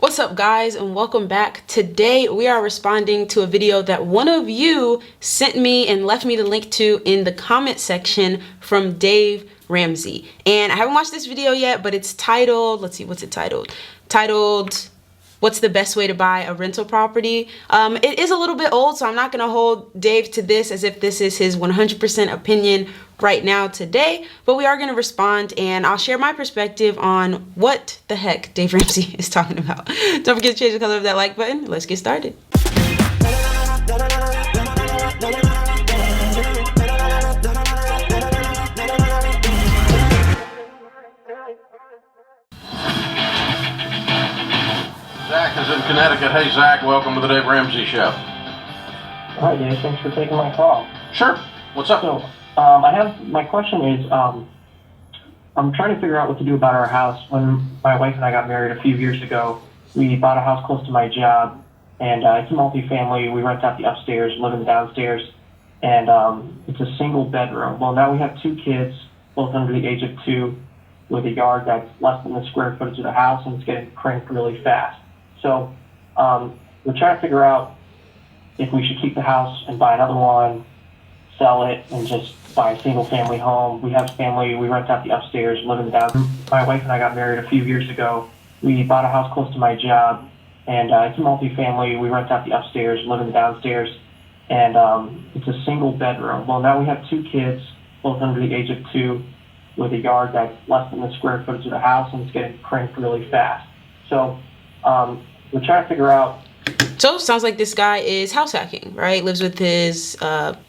What's up, guys, and welcome back. Today we are responding to a video that one of you sent me and left me the link to in the comment section from Dave Ramsey. And I haven't watched this video yet, but it's titled, let's see, what's it titled? Titled, what's the best way to buy a rental property? It is a little bit old, so I'm not gonna hold Dave to this as if this is his 100% opinion right now today, but we are gonna respond and I'll share my perspective on what the heck Dave Ramsey is talking about. Don't forget to change the color of that like button. Let's get started. Zach is in Connecticut. Hey, Zach, welcome to the Dave Ramsey Show. Hi, Dave. Thanks for taking my call. Sure. What's up? So, my question is, I'm trying to figure out what to do about our house. When my wife and I got married a few years ago, we bought a house close to my job, and it's a multifamily. We rent out the upstairs, live in the downstairs, and it's a single bedroom. Well, now we have two kids, both under the age of 2, with a yard that's less than the square footage of the house, and it's getting cranked really fast. So we're trying to figure out if we should keep the house and buy another one, sell it, and just buy a single-family home. We have family. We rent out the upstairs, live in the downstairs. My wife and I got married a few years ago. We bought a house close to my job, and it's a multifamily. We rent out the upstairs, live in the downstairs, and it's a single bedroom. Well, now we have two kids, both under the age of 2, with a yard that's less than the square footage of the house, and it's getting cranked really fast. So we're trying to figure out. So sounds like this guy is house hacking, right? Lives with his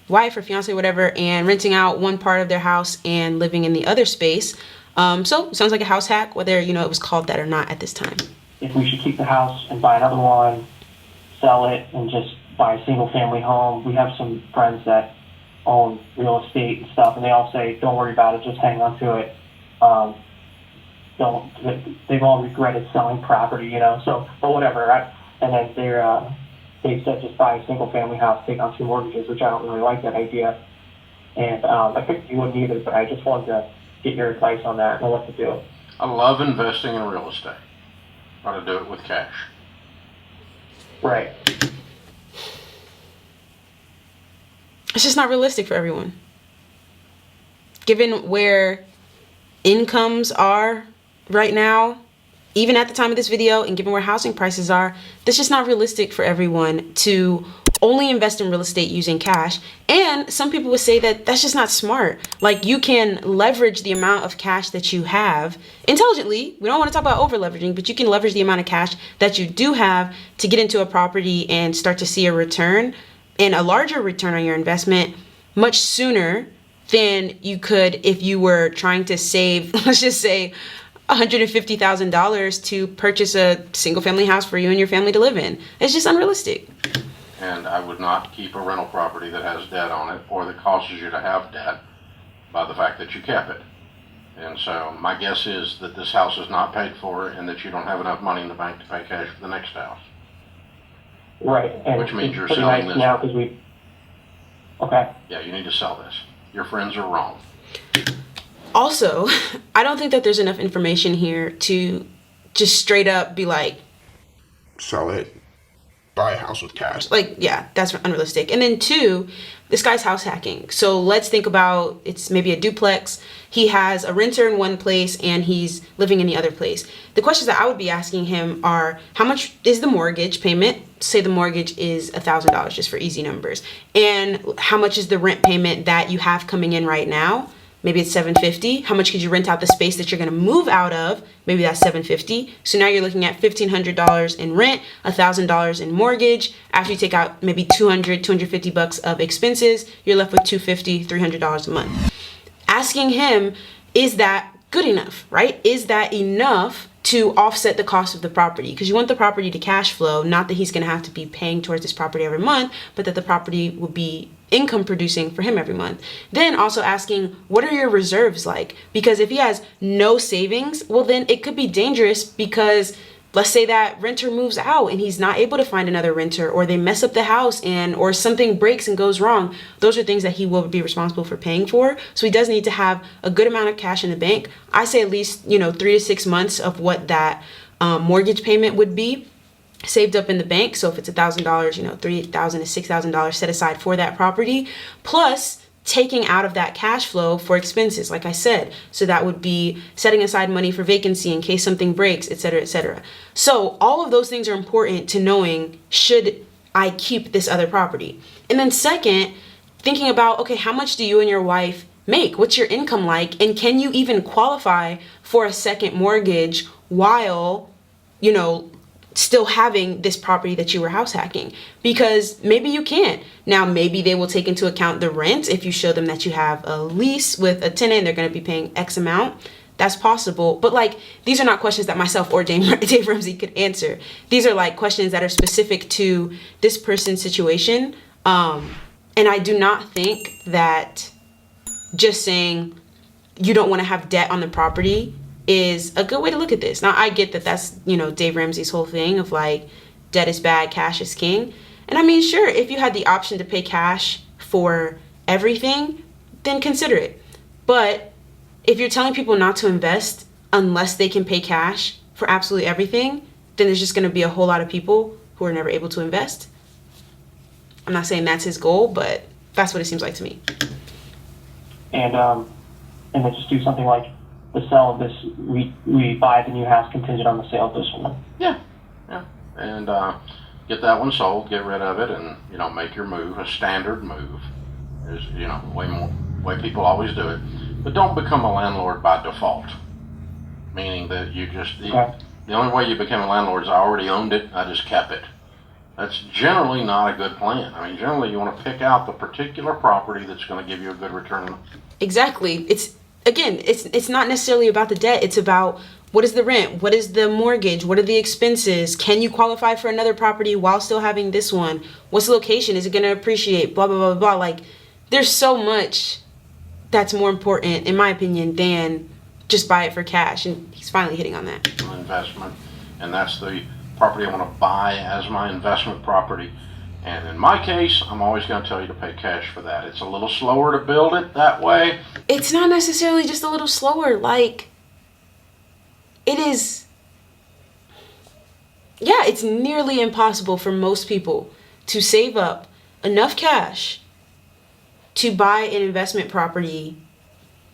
wife or fiance, whatever, and renting out one part of their house and living in the other space. So sounds like a house hack, whether it was called that or not at this time. If we should keep the house and buy another one, sell it, and just buy a single-family home. We have some friends that own real estate and stuff, and they all say, "Don't worry about it, just hang on to it." They've all regretted selling property, So, but whatever. And then they said just buy a single-family house, take on 2 mortgages, which I don't really like that idea. And I think you wouldn't either, but I just wanted to get your advice on that and what to do. I love investing in real estate. Try to do it with cash. Right. It's just not realistic for everyone. Given where incomes are right now, even at the time of this video, and given where housing prices are, that's just not realistic for everyone to only invest in real estate using cash. And some people would say that that's just not smart. Like, you can leverage the amount of cash that you have intelligently. We don't want to talk about over leveraging, but you can leverage the amount of cash that you do have to get into a property and start to see a return, and a larger return on your investment, much sooner than you could if you were trying to save, let's just say, $150,000 to purchase a single-family house for you and your family to live in. It's just unrealistic. And I would not keep a rental property that has debt on it or that causes you to have debt by the fact that you kept it. And so my guess is that this house is not paid for and that you don't have enough money in the bank to pay cash for the next house. Right. And which means you're pretty selling nice this. now because we. Okay. Yeah, you need to sell this. Your friends are wrong. Also, I don't think that there's enough information here to just straight up be like, sell it, buy a house with cash. like, yeah, that's unrealistic. And then 2, this guy's house hacking. So let's think about, it's maybe a duplex. He has a renter in one place and he's living in the other place. The questions that I would be asking him are, how much is the mortgage payment? Say the mortgage is $1,000, just for easy numbers. And how much is the rent payment that you have coming in right now? Maybe it's $750. How much could you rent out the space that you're gonna move out of? Maybe that's $750. So now you're looking at $1,500 in rent, $1,000 in mortgage. After you take out maybe $250 of expenses, you're left with $250, $300 a month. Asking him, is that good enough, right? Is that enough to offset the cost of the property? Because you want the property to cash flow, not that he's gonna have to be paying towards this property every month, but that the property will be income producing for him every month. Then also asking, what are your reserves like? Because if he has no savings, well, then it could be dangerous, because let's say that renter moves out and he's not able to find another renter, or they mess up the house or something breaks and goes wrong. Those are things that he will be responsible for paying for. So he does need to have a good amount of cash in the bank. I say at least, 3 to 6 months of what that mortgage payment would be saved up in the bank. So if it's $1,000, you know, $3,000 to $6,000 set aside for that property, plus taking out of that cash flow for expenses, like I said. So that would be setting aside money for vacancy in case something breaks, et cetera, et cetera. So all of those things are important to knowing, should I keep this other property? And then second, thinking about, okay, how much do you and your wife make? What's your income like? And can you even qualify for a second mortgage while, you know, still having this property that you were house hacking? Because maybe you can't. Now, maybe they will take into account the rent if you show them that you have a lease with a tenant and they're going to be paying X amount. That's possible. But like, these are not questions that myself or Dave Ramsey could answer. These are like questions that are specific to this person's situation. And I do not think that just saying you don't want to have debt on the property is a good way to look at this. Now, I get that that's, you know, Dave Ramsey's whole thing of like, debt is bad, cash is king. And I mean, sure, if you had the option to pay cash for everything, then consider it. But if you're telling people not to invest unless they can pay cash for absolutely everything, then there's just going to be a whole lot of people who are never able to invest. I'm not saying that's his goal, but that's what it seems like to me. And then just do something like the sale of this, we buy the new house contingent on the sale of this one. Yeah. And get that one sold, get rid of it, and, you know, make your move. A standard move is, you know, way people always do it. But don't become a landlord by default, meaning that you just, the only way you became a landlord is I already owned it, I just kept it. That's generally not a good plan. I mean, generally you want to pick out the particular property that's going to give you a good return. Exactly. It's not necessarily about the debt. It's about, what is the rent? What is the mortgage? What are the expenses? Can you qualify for another property while still having this one? What's the location? Is it going to appreciate? Blah, blah, blah, blah. Like, there's so much that's more important, in my opinion, than just buy it for cash. And he's finally hitting on that. Investment. And that's the property I want to buy as my investment property. And in my case, I'm always going to tell you to pay cash for that. It's a little slower to build it that way. It's not necessarily just a little slower. Like, it is, yeah, it's nearly impossible for most people to save up enough cash to buy an investment property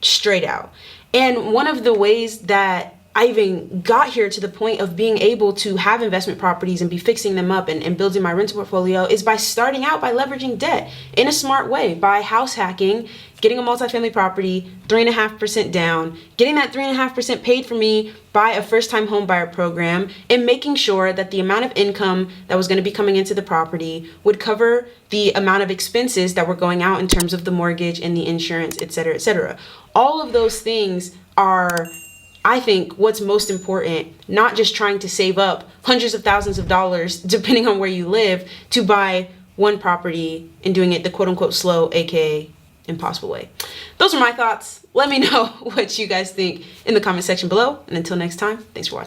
straight out. And one of the ways that I even got here to the point of being able to have investment properties and be fixing them up and building my rental portfolio is by starting out by leveraging debt in a smart way, by house hacking, getting a multifamily property, 3.5% down, getting that 3.5% paid for me by a first-time home buyer program, and making sure that the amount of income that was going to be coming into the property would cover the amount of expenses that were going out in terms of the mortgage and the insurance, et cetera, et cetera. All of those things are, I think, what's most important, not just trying to save up hundreds of thousands of dollars, depending on where you live, to buy one property and doing it the quote unquote slow, aka impossible way. Those are my thoughts. Let me know what you guys think in the comment section below. And until next time, thanks for watching.